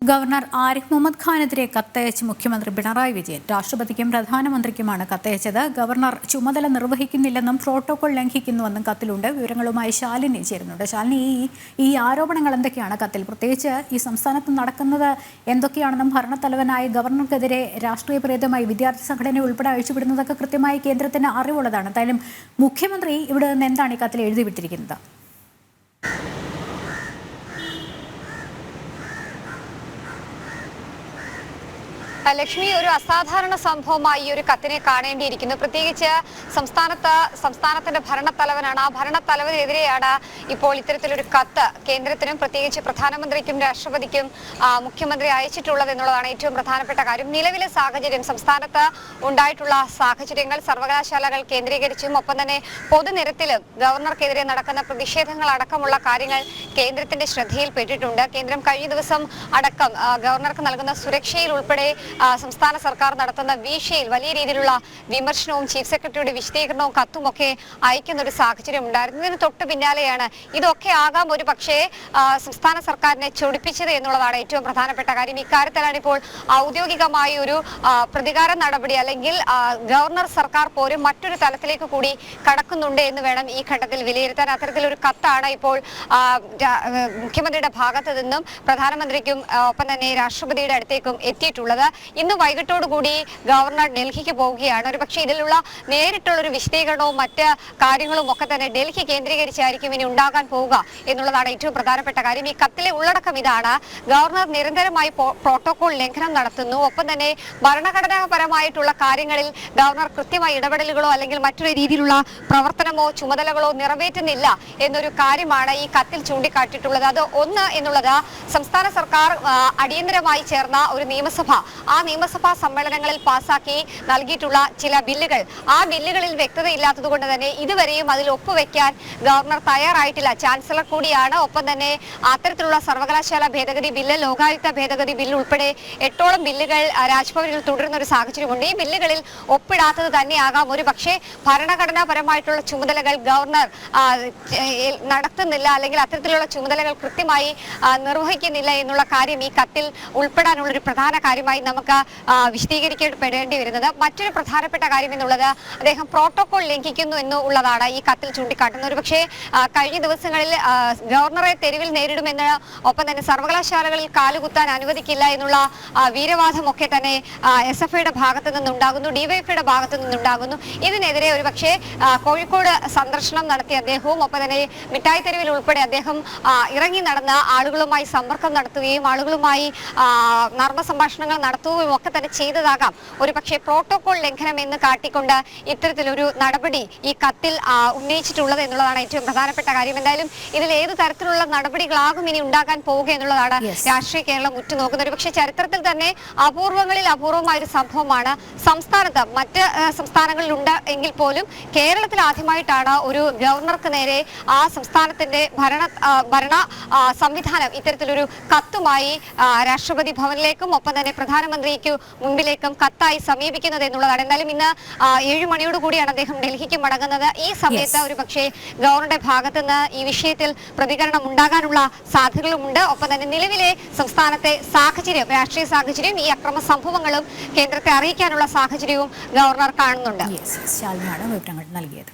Governor Arif Muhammad ഖാനെതിരെ കത്തയച്ച് മുഖ്യമന്ത്രി Pinarayi Vijayan രാഷ്ട്രപതിക്കും പ്രധാനമന്ത്രിക്കുമാണ് കത്തയച്ചത്. Governor ചുമതല നിർവഹിക്കുന്നില്ലെന്നും protocol ലംഘിക്കുന്നുവെന്നും കത്തിലുണ്ട്. വിവരങ്ങളുമായി ശാലിനി ചേരുന്നുണ്ട്. ശാലിനി, ഈ ആരോപണങ്ങൾ എന്തൊക്കെയാണ് കത്തിൽ? പ്രത്യേകിച്ച് ഈ സംസ്ഥാനത്ത് നടക്കുന്നത് എന്തൊക്കെയാണെന്നും ഭരണത്തലവനായ ഗവർണർക്കെതിരെ രാഷ്ട്രീയ പ്രേതമായി വിദ്യാർത്ഥി സംഘടന ഉൾപ്പെടെ അഴിച്ചുവിടുന്നതൊക്കെ കൃത്യമായി കേന്ദ്രത്തിന് അറിവുള്ളതാണ്. എന്തായാലും മുഖ്യമന്ത്രി ഇവിടെ നിന്ന് എന്താണ് ഈ കത്തിൽ എഴുതി വിട്ടിരിക്കുന്നത്? ലക്ഷ്മി, ഒരു അസാധാരണ സംഭവമായി ഈ ഒരു കത്തിനെ കാണേണ്ടിയിരിക്കുന്നു. പ്രത്യേകിച്ച് സംസ്ഥാനത്തിന്റെ ഭരണത്തലവനാണ്. ആ ഭരണത്തലവനെതിരെയാണ് ഇപ്പോൾ ഇത്തരത്തിലൊരു കത്ത് കേന്ദ്രത്തിനും പ്രത്യേകിച്ച് പ്രധാനമന്ത്രിക്കും രാഷ്ട്രപതിക്കും മുഖ്യമന്ത്രി അയച്ചിട്ടുള്ളത് എന്നുള്ളതാണ് ഏറ്റവും പ്രധാനപ്പെട്ട കാര്യം. നിലവിലെ സാഹചര്യം, സംസ്ഥാനത്ത് ഉണ്ടായിട്ടുള്ള സാഹചര്യങ്ങൾ സർവകലാശാലകൾ കേന്ദ്രീകരിച്ചും ഒപ്പം തന്നെ പൊതുനിരത്തിലും ഗവർണർക്കെതിരെ നടക്കുന്ന പ്രതിഷേധങ്ങൾ അടക്കമുള്ള കാര്യങ്ങൾ കേന്ദ്രത്തിന്റെ ശ്രദ്ധയിൽപ്പെട്ടിട്ടുണ്ട്. കേന്ദ്രം കഴിഞ്ഞ ദിവസം അടക്കം ഗവർണർക്ക് നൽകുന്ന സുരക്ഷയിൽ ഉൾപ്പെടെ സംസ്ഥാന സർക്കാർ നടത്തുന്ന വീഴ്ചയിൽ വലിയ രീതിയിലുള്ള വിമർശനവും ചീഫ് സെക്രട്ടറിയുടെ വിശദീകരണവും കത്തുമൊക്കെ അയക്കുന്ന ഒരു സാഹചര്യം ഉണ്ടായിരുന്നു. ഇതിന് തൊട്ട് പിന്നാലെയാണ് ഇതൊക്കെ ആകാം ഒരു പക്ഷേ സംസ്ഥാന സർക്കാരിനെ ചൊടിപ്പിച്ചത് എന്നുള്ളതാണ് ഏറ്റവും പ്രധാനപ്പെട്ട കാര്യം. ഇക്കാര്യത്തിലാണ് ഇപ്പോൾ ഔദ്യോഗികമായി ഒരു പ്രതികാര നടപടി അല്ലെങ്കിൽ ഗവർണർ സർക്കാർ പോലും മറ്റൊരു തലത്തിലേക്ക് കൂടി കടക്കുന്നുണ്ട് എന്ന് വേണം ഈ ഘട്ടത്തിൽ വിലയിരുത്താൻ. അത്തരത്തിലൊരു കത്താണ് ഇപ്പോൾ മുഖ്യമന്ത്രിയുടെ ഭാഗത്ത് നിന്നും പ്രധാനമന്ത്രിക്കും ഒപ്പം തന്നെ രാഷ്ട്രപതിയുടെ അടുത്തേക്കും എത്തിയിട്ടുള്ളത്. ഇന്ന് വൈകിട്ടോടുകൂടി ഗവർണർ ഡൽഹിക്ക് പോവുകയാണ്. ഒരു പക്ഷേ ഇതിലുള്ള നേരിട്ടുള്ളൊരു വിശദീകരണവും മറ്റ് കാര്യങ്ങളും ഒക്കെ തന്നെ ഡൽഹി കേന്ദ്രീകരിച്ചായിരിക്കും ഇനി ഉണ്ടാകാൻ പോവുക എന്നുള്ളതാണ് ഏറ്റവും പ്രധാനപ്പെട്ട കാര്യം. ഈ കത്തിലെ ഉള്ളടക്കം ഇതാണ്: ഗവർണർ നിരന്തരമായി പ്രോട്ടോകോൾ ലംഘനം നടത്തുന്നു, ഒപ്പം തന്നെ ഭരണഘടനാപരമായിട്ടുള്ള കാര്യങ്ങളിൽ ഗവർണർ കൃത്യമായ ഇടപെടലുകളോ അല്ലെങ്കിൽ മറ്റൊരു രീതിയിലുള്ള പ്രവർത്തനമോ ചുമതലകളോ നിറവേറ്റുന്നില്ല എന്നൊരു കാര്യമാണ് ഈ കത്തിൽ ചൂണ്ടിക്കാട്ടിയിട്ടുള്ളത്. അത് ഒന്ന് എന്നുള്ളത് സംസ്ഥാന സർക്കാർ അടിയന്തരമായി ചേർന്ന ഒരു നിയമസഭ, ആ നിയമസഭാ സമ്മേളനങ്ങളിൽ പാസാക്കി നൽകിയിട്ടുള്ള ചില ബില്ലുകൾ, ആ ബില്ലുകളിൽ വ്യക്തതയില്ലാത്തത് കൊണ്ട് തന്നെ ഇതുവരെയും അതിൽ ഒപ്പുവെക്കാൻ ഗവർണർ തയ്യാറായിട്ടില്ല. ചാൻസലർ കൂടിയാണ്. ഒപ്പം തന്നെ അത്തരത്തിലുള്ള സർവകലാശാല ഭേദഗതി ബില്ല്, ലോകായുക്ത ഭേദഗതി ബില്ല് ഉൾപ്പെടെ 8ഓളം ബില്ലുകൾ രാജ്ഭവനിൽ തുടരുന്ന ഒരു സാഹചര്യമുണ്ട്. ഈ ബില്ലുകളിൽ ഒപ്പിടാത്തത് തന്നെയാകാം ഒരു പക്ഷേ ഭരണഘടനാപരമായിട്ടുള്ള ചുമതലകൾ ഗവർണർ നടത്തുന്നില്ല അല്ലെങ്കിൽ അത്തരത്തിലുള്ള ചുമതലകൾ കൃത്യമായി നിർവഹിക്കുന്നില്ല എന്നുള്ള കാര്യം ഈ കത്തിൽ ഉൾപ്പെടാനുള്ള ഒരു പ്രധാന കാര്യമായി നമുക്ക് വിശദീകരിക്കപ്പെടേണ്ടി വരുന്നത്. മറ്റൊരു പ്രധാനപ്പെട്ട കാര്യം എന്നുള്ളത് അദ്ദേഹം പ്രോട്ടോകോൾ ലംഘിക്കുന്നു എന്നുള്ളതാണ് ഈ കത്തിൽ ചൂണ്ടിക്കാട്ടുന്നത്. ഒരു പക്ഷേ കഴിഞ്ഞ ദിവസങ്ങളിൽ ഗവർണറെ തെരുവിൽ നേരിടുമെന്ന് ഒപ്പം തന്നെ സർവകലാശാലകളിൽ കാലുകുത്താൻ അനുവദിക്കില്ല എന്നുള്ള വീരവാദമൊക്കെ തന്നെ SFIയുടെ ഭാഗത്തു നിന്നുണ്ടാകുന്നു, DYFIയുടെ ഭാഗത്തു നിന്നുണ്ടാകുന്നു. ഇതിനെതിരെ ഒരു പക്ഷേ കോഴിക്കോട് സന്ദർശനം നടത്തിയ അദ്ദേഹവും ഒപ്പം തന്നെ മിഠായി തെരുവിൽ ഉൾപ്പെടെ അദ്ദേഹം ഇറങ്ങി നടന്ന് ആളുകളുമായി സമ്പർക്കം നടത്തുകയും ആളുകളുമായി നർമ്മ സംഭാഷണങ്ങൾ നടത്തുകയും ഒക്കെ തന്നെ ചെയ്തതാകാം ഒരു പക്ഷേ പ്രോട്ടോകോൾ ലംഘനം എന്ന് കാട്ടിക്കൊണ്ട് ഇത്തരത്തിലൊരു നടപടി ഈ കത്തിൽ ഉന്നയിച്ചിട്ടുള്ളത് എന്നുള്ളതാണ് ഏറ്റവും പ്രധാനപ്പെട്ട കാര്യം. എന്തായാലും ഇതിൽ ഏത് തരത്തിലുള്ള നടപടികളാകും ഇനി ഉണ്ടാകാൻ പോവുക എന്നുള്ളതാണ് രാഷ്ട്രീയ കേരളം ഉറ്റുനോക്കുന്നത്. ഒരു പക്ഷേ ചരിത്രത്തിൽ തന്നെ അപൂർവങ്ങളിൽ അപൂർവമായ ഒരു സംഭവമാണ്. സംസ്ഥാനത്ത് മറ്റ് സംസ്ഥാനങ്ങളിൽ ഉണ്ട് എങ്കിൽ പോലും കേരളത്തിൽ ആദ്യമായിട്ടാണ് ഒരു ഗവർണർക്ക് നേരെ ആ സംസ്ഥാനത്തിന്റെ ഭരണ സംവിധാനം ഇത്തരത്തിലൊരു കത്തുമായി രാഷ്ട്രപതി ഭവനിലേക്കും ഒപ്പം തന്നെ പ്രധാനമന്ത്രിക്ക് മുമ്പിലേക്കും കത്തായി സമീപിക്കുന്നത് എന്നുള്ളതാണ്. എന്തായാലും ഇന്ന് 7 മണിയോടുകൂടിയാണ് അദ്ദേഹം ഡൽഹിക്ക് മടങ്ങുന്നത്. ഈ സമയത്ത് ഒരു പക്ഷേ ഗവർണറുടെ ഭാഗത്തുനിന്ന് ഈ വിഷയത്തിൽ പ്രതികരണം ഉണ്ടാകാനുള്ള സാധ്യതകളുമുണ്ട്. ഒപ്പം തന്നെ നിലവിലെ സംസ്ഥാനത്തെ സാഹചര്യം, രാഷ്ട്രീയ സാഹചര്യം, ഈ അക്രമ സംഭവങ്ങളും കേന്ദ്രത്തെ അറിയിക്കാനുള്ള സാഹചര്യവും ഗവർണർ കാണുന്നുണ്ട്. വിവരങ്ങൾ നൽകിയത്.